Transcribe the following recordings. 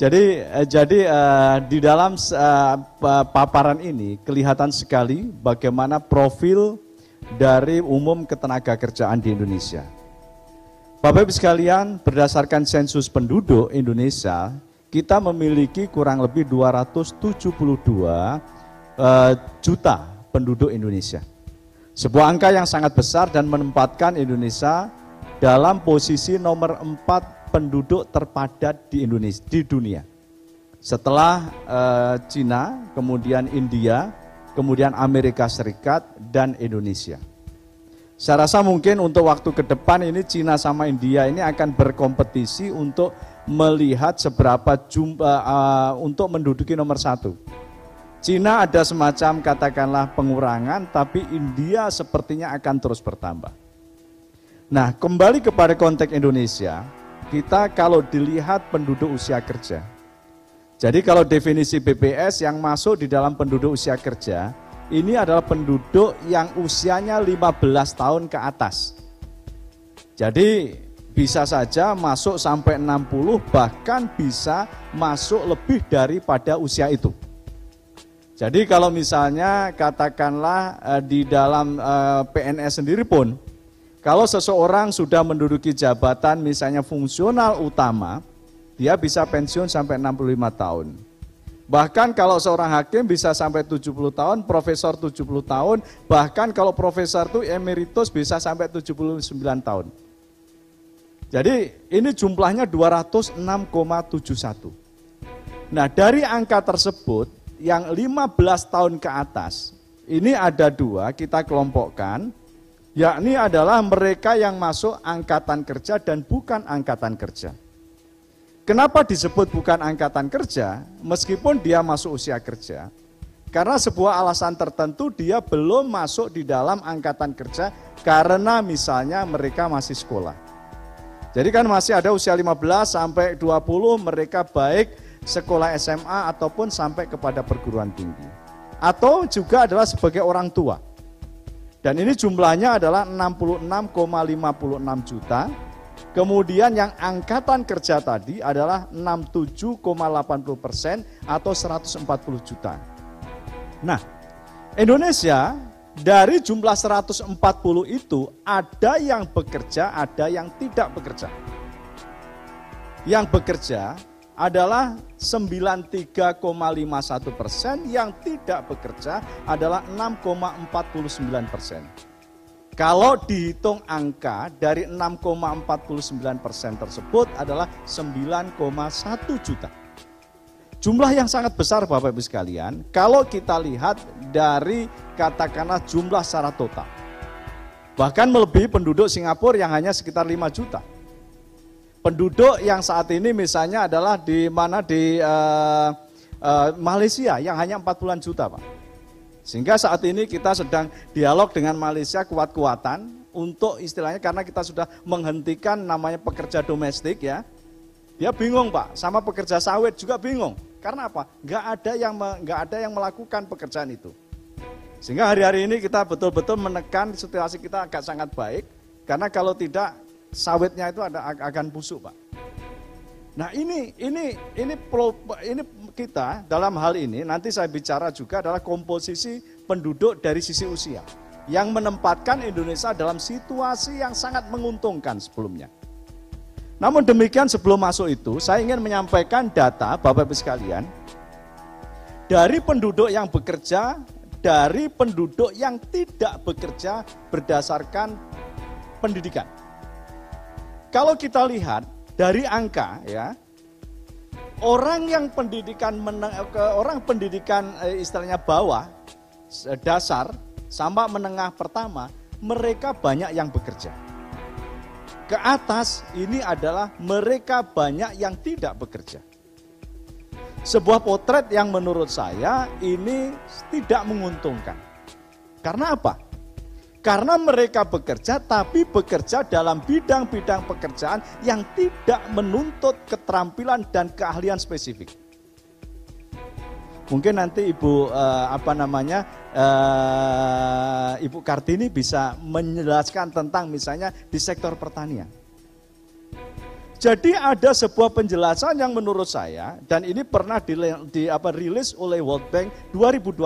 Di dalam paparan ini kelihatan sekali bagaimana profil dari umum ketenagakerjaan di Indonesia. Bapak Ibu sekalian, berdasarkan sensus penduduk Indonesia, kita memiliki kurang lebih 272 juta penduduk Indonesia. Sebuah angka yang sangat besar dan menempatkan Indonesia dalam posisi nomor 4 penduduk terpadat di Indonesia, di dunia. Setelah Cina, kemudian India, kemudian Amerika Serikat, dan Indonesia. Saya rasa mungkin untuk waktu ke depan ini Cina sama India ini akan berkompetisi untuk melihat seberapa jumlah untuk menduduki nomor 1. Cina ada semacam katakanlah pengurangan, tapi India sepertinya akan terus bertambah. Nah, kembali kepada konteks Indonesia, kita kalau dilihat penduduk usia kerja. Jadi kalau definisi BPS yang masuk di dalam penduduk usia kerja, ini adalah penduduk yang usianya 15 tahun ke atas. Jadi bisa saja masuk sampai 60, bahkan bisa masuk lebih daripada usia itu. Jadi kalau misalnya katakanlah di dalam PNS sendiri pun, kalau seseorang sudah menduduki jabatan misalnya fungsional utama, dia bisa pensiun sampai 65 tahun. Bahkan kalau seorang hakim bisa sampai 70 tahun, profesor 70 tahun, bahkan kalau profesor itu emeritus bisa sampai 79 tahun. Jadi ini jumlahnya 206,71. Nah, dari angka tersebut yang 15 tahun ke atas, ini ada 2 kita kelompokkan, yakni adalah mereka yang masuk angkatan kerja dan bukan angkatan kerja. Kenapa disebut bukan angkatan kerja meskipun dia masuk usia kerja? Karena sebuah alasan tertentu dia belum masuk di dalam angkatan kerja karena misalnya mereka masih sekolah. Jadi kan masih ada usia 15 sampai 20 mereka baik sekolah SMA ataupun sampai kepada perguruan tinggi. Atau juga adalah sebagai orang tua. Dan ini jumlahnya adalah 66,56 juta. Kemudian yang angkatan kerja tadi adalah 67,80% atau 140 juta. Nah, Indonesia dari jumlah 140 itu ada yang bekerja, ada yang tidak bekerja. Yang bekerja adalah 93,51%, yang tidak bekerja adalah 6,49%. Kalau dihitung angka dari 6,49% tersebut adalah 9,1 juta. Jumlah yang sangat besar Bapak Ibu sekalian, kalau kita lihat dari katakanlah jumlah secara total. Bahkan melebihi penduduk Singapura yang hanya sekitar 5 juta. Penduduk yang saat ini misalnya adalah di mana di Malaysia yang hanya 40-an juta, Pak. Sehingga saat ini kita sedang dialog dengan Malaysia kuat-kuatan untuk istilahnya karena kita sudah menghentikan namanya pekerja domestik ya. Dia bingung, Pak, sama pekerja sawit juga bingung. Karena apa? Nggak ada yang melakukan pekerjaan itu. Sehingga hari-hari ini kita betul-betul menekan situasi kita agak sangat baik karena kalau tidak sawitnya itu akan busuk, Pak. Nah ini kita dalam hal ini nanti saya bicara juga adalah komposisi penduduk dari sisi usia yang menempatkan Indonesia dalam situasi yang sangat menguntungkan sebelumnya. Namun demikian sebelum masuk itu saya ingin menyampaikan data Bapak Ibu sekalian dari penduduk yang bekerja, dari penduduk yang tidak bekerja berdasarkan pendidikan. Kalau kita lihat dari angka ya, orang yang pendidikan istilahnya bawah, dasar sampai menengah pertama, mereka banyak yang bekerja. Ke atas ini adalah mereka banyak yang tidak bekerja. Sebuah potret yang menurut saya ini tidak menguntungkan. Karena apa? Karena mereka bekerja tapi bekerja dalam bidang-bidang pekerjaan yang tidak menuntut keterampilan dan keahlian spesifik. Mungkin nanti Ibu Kartini bisa menjelaskan tentang misalnya di sektor pertanian. Jadi ada sebuah penjelasan yang menurut saya, dan ini pernah dirilis oleh World Bank 2020.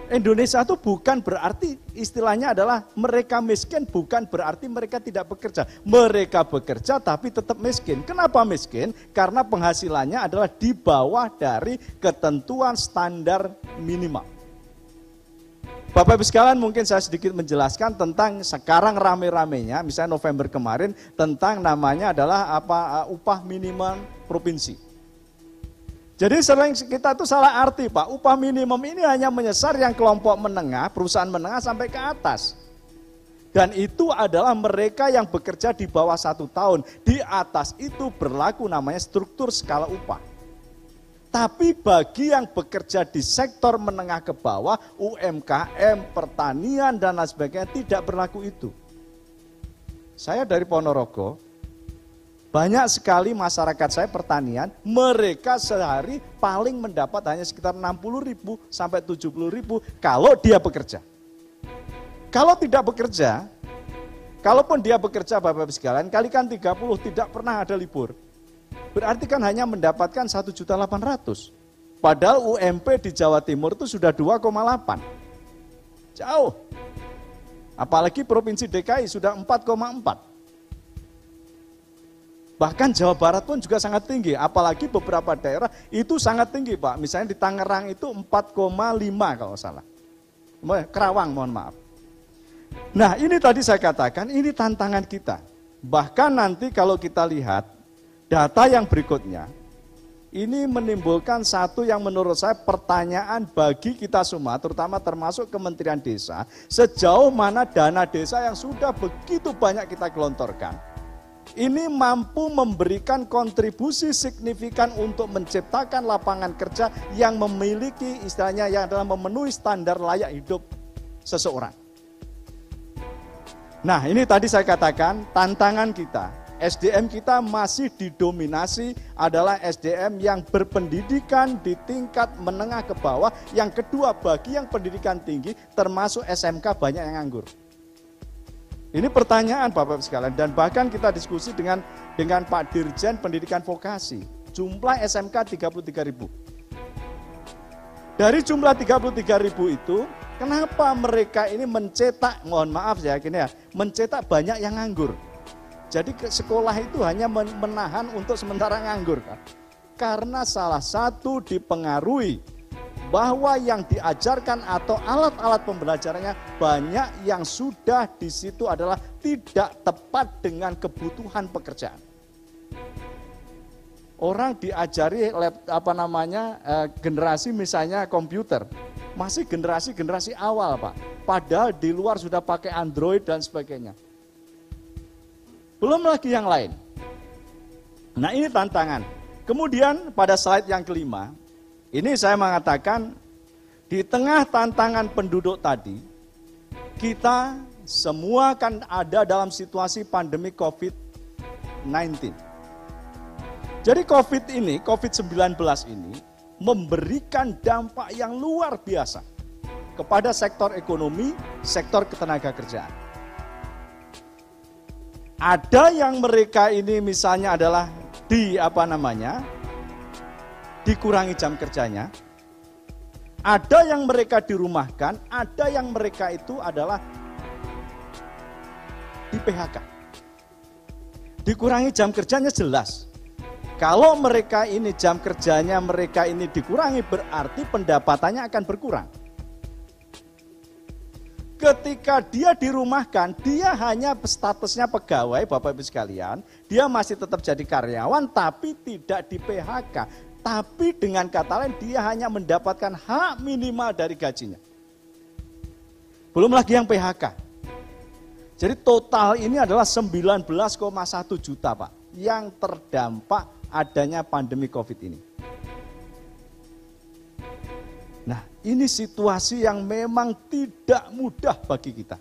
Indonesia itu bukan berarti istilahnya adalah mereka miskin, bukan berarti mereka tidak bekerja. Mereka bekerja tapi tetap miskin. Kenapa miskin? Karena penghasilannya adalah di bawah dari ketentuan standar minimal. Bapak Ibu sekalian, mungkin saya sedikit menjelaskan tentang sekarang rame-ramenya, misalnya November kemarin, tentang namanya adalah upah minimum provinsi. Jadi sering kita tuh salah arti Pak, upah minimum ini hanya menyasar yang kelompok menengah, perusahaan menengah sampai ke atas. Dan itu adalah mereka yang bekerja di bawah 1 tahun. Di atas itu berlaku namanya struktur skala upah. Tapi bagi yang bekerja di sektor menengah ke bawah, UMKM, pertanian, dan lain sebagainya, tidak berlaku itu. Saya dari Ponorogo, banyak sekali masyarakat saya pertanian, mereka sehari paling mendapat hanya sekitar 60.000 sampai 70.000 kalau dia bekerja. Kalau tidak bekerja, kalaupun dia bekerja Bapak-Ibu sekalian, kalikan 30, tidak pernah ada libur. Berarti kan hanya mendapatkan 1.800.000. Padahal UMP di Jawa Timur itu sudah 2,8. Jauh. Apalagi Provinsi DKI sudah 4,4. Bahkan Jawa Barat pun juga sangat tinggi. Apalagi beberapa daerah itu sangat tinggi Pak. Misalnya di Tangerang itu 4,5 kalau salah. Kerawang mohon maaf. Nah ini tadi saya katakan ini tantangan kita. Bahkan nanti kalau kita lihat data yang berikutnya, ini menimbulkan satu yang menurut saya pertanyaan bagi kita semua, terutama termasuk Kementerian Desa, sejauh mana dana desa yang sudah begitu banyak kita gelontorkan, ini mampu memberikan kontribusi signifikan untuk menciptakan lapangan kerja yang memiliki istilahnya yang adalah memenuhi standar layak hidup seseorang. Nah ini tadi saya katakan tantangan kita. SDM kita masih didominasi adalah SDM yang berpendidikan di tingkat menengah ke bawah. Yang kedua bagi yang pendidikan tinggi termasuk SMK banyak yang nganggur. Ini pertanyaan Bapak sekalian dan bahkan kita diskusi dengan Pak Dirjen Pendidikan Vokasi. Jumlah SMK 33.000. Dari jumlah 33.000 itu kenapa mereka ini mencetak, mohon maaf ya gini ya, mencetak banyak yang nganggur. Jadi sekolah itu hanya menahan untuk sementara nganggur kan? Karena salah satu dipengaruhi bahwa yang diajarkan atau alat-alat pembelajarannya banyak yang sudah di situ adalah tidak tepat dengan kebutuhan pekerjaan. Orang diajari generasi misalnya komputer, masih generasi awal Pak. Padahal di luar sudah pakai Android dan sebagainya. Belum lagi yang lain. Nah ini tantangan. Kemudian pada slide yang kelima, ini saya mengatakan di tengah tantangan penduduk tadi, kita semua kan ada dalam situasi pandemi COVID-19. Jadi COVID-19 ini memberikan dampak yang luar biasa kepada sektor ekonomi, sektor ketenagakerjaan. Ada yang mereka ini misalnya adalah dikurangi jam kerjanya. Ada yang mereka dirumahkan, ada yang mereka itu adalah di PHK. Dikurangi jam kerjanya jelas. Kalau mereka ini jam kerjanya mereka ini dikurangi berarti pendapatannya akan berkurang. Ketika dia dirumahkan, dia hanya statusnya pegawai, Bapak Ibu sekalian, dia masih tetap jadi karyawan tapi tidak di PHK. Tapi dengan kata lain dia hanya mendapatkan hak minimal dari gajinya. Belum lagi yang PHK. Jadi total ini adalah 19,1 juta Pak, yang terdampak adanya pandemi COVID ini. Nah, ini situasi yang memang tidak mudah bagi kita.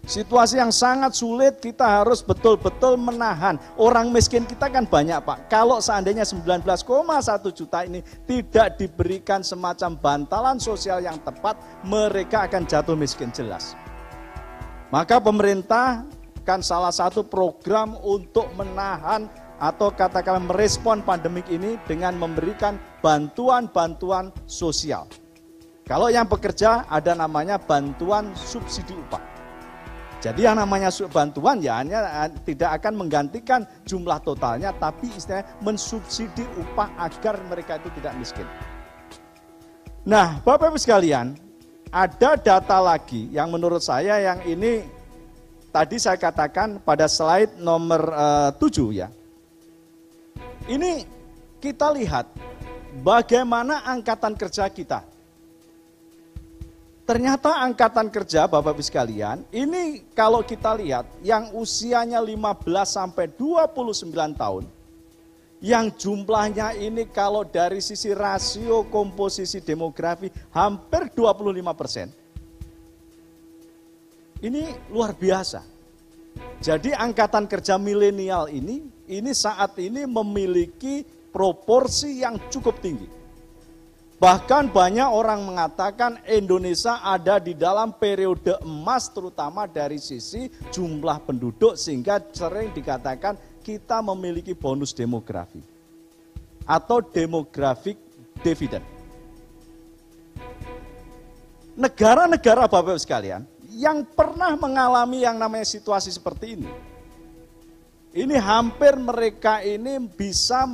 Situasi yang sangat sulit, kita harus betul-betul menahan. Orang miskin kita kan banyak Pak. Kalau seandainya 19,1 juta ini tidak diberikan semacam bantalan sosial yang tepat, mereka akan jatuh miskin jelas. Maka pemerintah menetapkan salah satu program untuk menahan atau katakanlah merespon pandemik ini dengan memberikan bantuan-bantuan sosial. Kalau yang bekerja ada namanya bantuan subsidi upah. Jadi yang namanya bantuan ya hanya tidak akan menggantikan jumlah totalnya, tapi istilahnya mensubsidi upah agar mereka itu tidak miskin. Nah, Bapak Ibu sekalian, ada data lagi yang menurut saya yang ini tadi saya katakan pada slide nomor 7 ya. Ini kita lihat bagaimana angkatan kerja kita. Ternyata angkatan kerja Bapak Ibu sekalian, ini kalau kita lihat yang usianya 15 sampai 29 tahun, yang jumlahnya ini kalau dari sisi rasio komposisi demografi hampir 25%. Ini luar biasa. Jadi angkatan kerja milenial ini saat ini memiliki proporsi yang cukup tinggi. Bahkan banyak orang mengatakan Indonesia ada di dalam periode emas terutama dari sisi jumlah penduduk sehingga sering dikatakan kita memiliki bonus demografi atau demographic dividend. Negara-negara Bapak Ibu sekalian yang pernah mengalami yang namanya situasi seperti ini hampir mereka ini bisa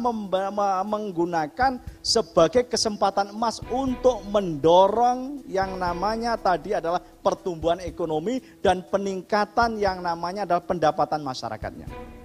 menggunakan sebagai kesempatan emas untuk mendorong yang namanya tadi adalah pertumbuhan ekonomi dan peningkatan yang namanya adalah pendapatan masyarakatnya.